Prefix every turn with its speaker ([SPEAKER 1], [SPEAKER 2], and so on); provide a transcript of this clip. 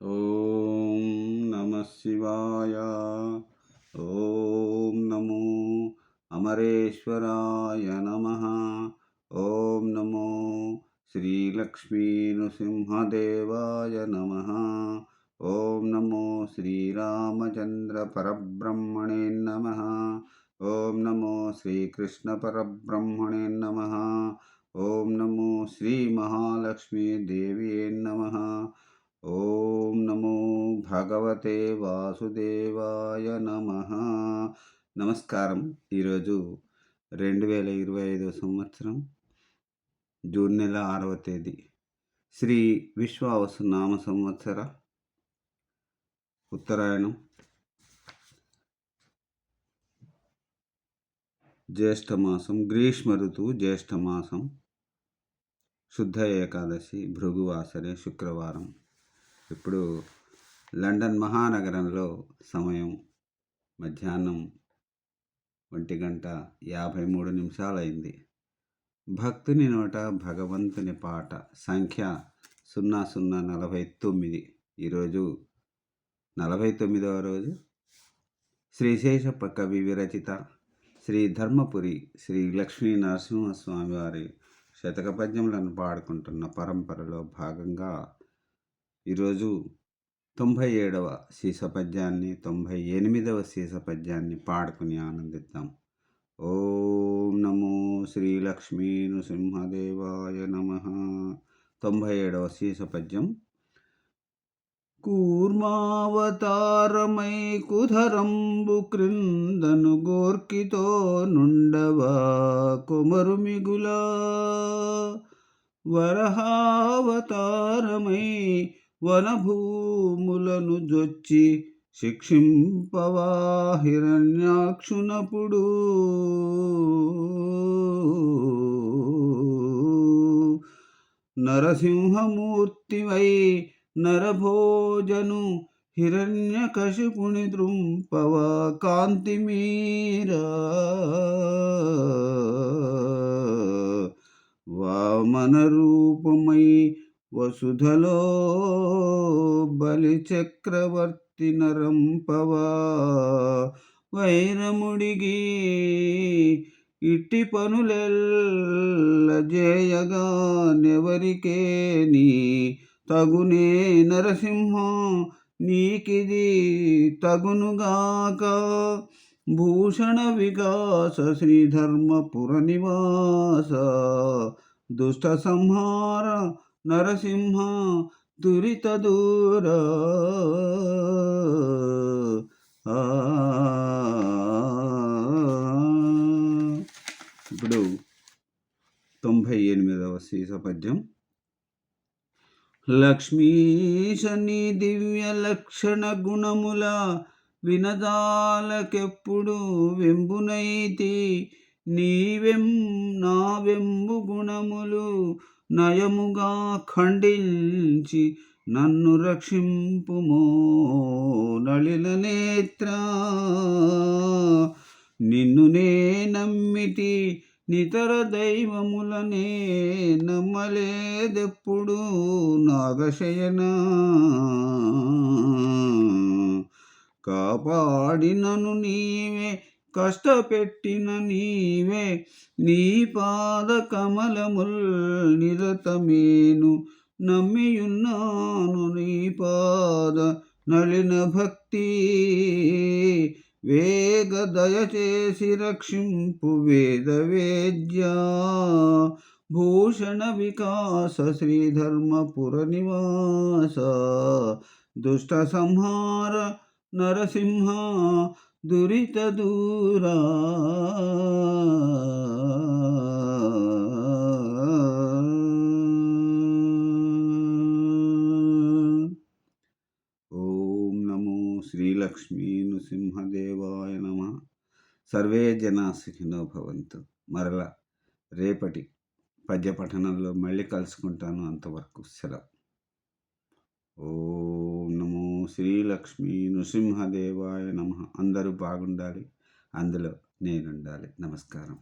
[SPEAKER 1] ఓం నమ శివాయ. ఓం నమో అమరేశ్వరాయ నమ. ఓం నమో శ్రీలక్ష్మీ నృసింహదేవాయ నమ. ఓం నమో శ్రీరామచంద్ర పరబ్రహ్మణే నమ. ఓం నమో శ్రీకృష్ణ పరబ్రహ్మణే నమ. ఓం నమో శ్రీ మహాలక్ష్మీ దేవ్యే నమ. ఓం నమో భగవతే వాసుదేవాయ నమ. నమస్కారం. ఈరోజు 2025 సంవత్సరం జూన్ నెల 6వ తేదీ శ్రీ విశ్వావసు నామ సంవత్సర ఉత్తరాయణం జ్యేష్ఠమాసం, గ్రీష్మ ఋతువు జ్యేష్ఠమాసం, శుద్ధ ఏకాదశి, భృగువాసరే, శుక్రవారం. ఇప్పుడు లండన్ మహానగరంలో సమయం మధ్యాహ్నం 1:53 అయింది. భక్తుని నోట భగవంతుని పాట సంఖ్య 0049. ఈరోజు 49వ రోజు. శ్రీశేష కవి విరచిత శ్రీ ధర్మపురి శ్రీ లక్ష్మీ నరసింహస్వామి వారి శతక పద్యములను పాడుకుంటున్న పరంపరలో భాగంగా ఈరోజు 97వ శీసపద్యాన్ని 98వ శీసపద్యాన్ని పాడుకుని ఆనందిద్దాం. ఓం నమో శ్రీలక్ష్మీ నృసింహదేవాయ నమ. 97వ శీసపద్యం. కూర్మావతారమై కుధరంబు క్రిందను గోర్కితో నుండవా కొమరు మిగులా, వరహావతారమై వనభూములను జొచ్చి శిక్షింపవా హిరణ్యాక్షునపుడు, నరసింహమూర్తివై నరభోజను హిరణ్యకశిపుని త్రుంపవా కాంతిమీరా, వామన రూపమై వసుధలో బలి చక్రవర్తి నరంపవా, వైరముడిగి ఇట్టి పనులెల్ల జేయగా నెవరికే నీ తగునే నరసింహ, నీకిది తగునుగాక. భూషణ వికాస శ్రీధర్మపుర నివాస, దుష్ట సంహార నరసింహ దురిత దూర. ఇప్పుడు 98వ శీసపద్యం. లక్ష్మీశ నీ దివ్య లక్షణ గుణముల వినదాలకెప్పుడు వెంబునైతి, నా వెంబు గుణములు నయముగా ఖండించి నన్ను రక్షింపుమో నళిన నేత్ర. నిన్ను నే నమ్మితి నితర దైవములనే నమ్మలేదెప్పుడు నాగశయన. కాపాడినను నీవే, కష్టపెట్టిన నీవే, నీ పాద కమలముల్ నిరతమేను నమ్మియున్నాను. నీ పాద నళిన భక్తి వేగ దయచేసి రక్షింపు వేద వేద్యా. భూషణ వికాస శ్రీధర్మపుర నివాస, దుష్ట సంహార నరసింహ దురిత దూరా. ఓం నమో శ్రీలక్ష్మీ నృసింహదేవాయ నమ. సర్వే జనా సుఖినో భవంతు. మరల రేపటి పద్యపఠనంలో మళ్ళీ కలుసుకుంటాను. అంతవరకు సెలవు. ఓం నమో శ్రీలక్ష్మీ నృసింహదేవాయ నమ. అందరూ బాగుండాలి, అందులో నేనుండాలి. నమస్కారం.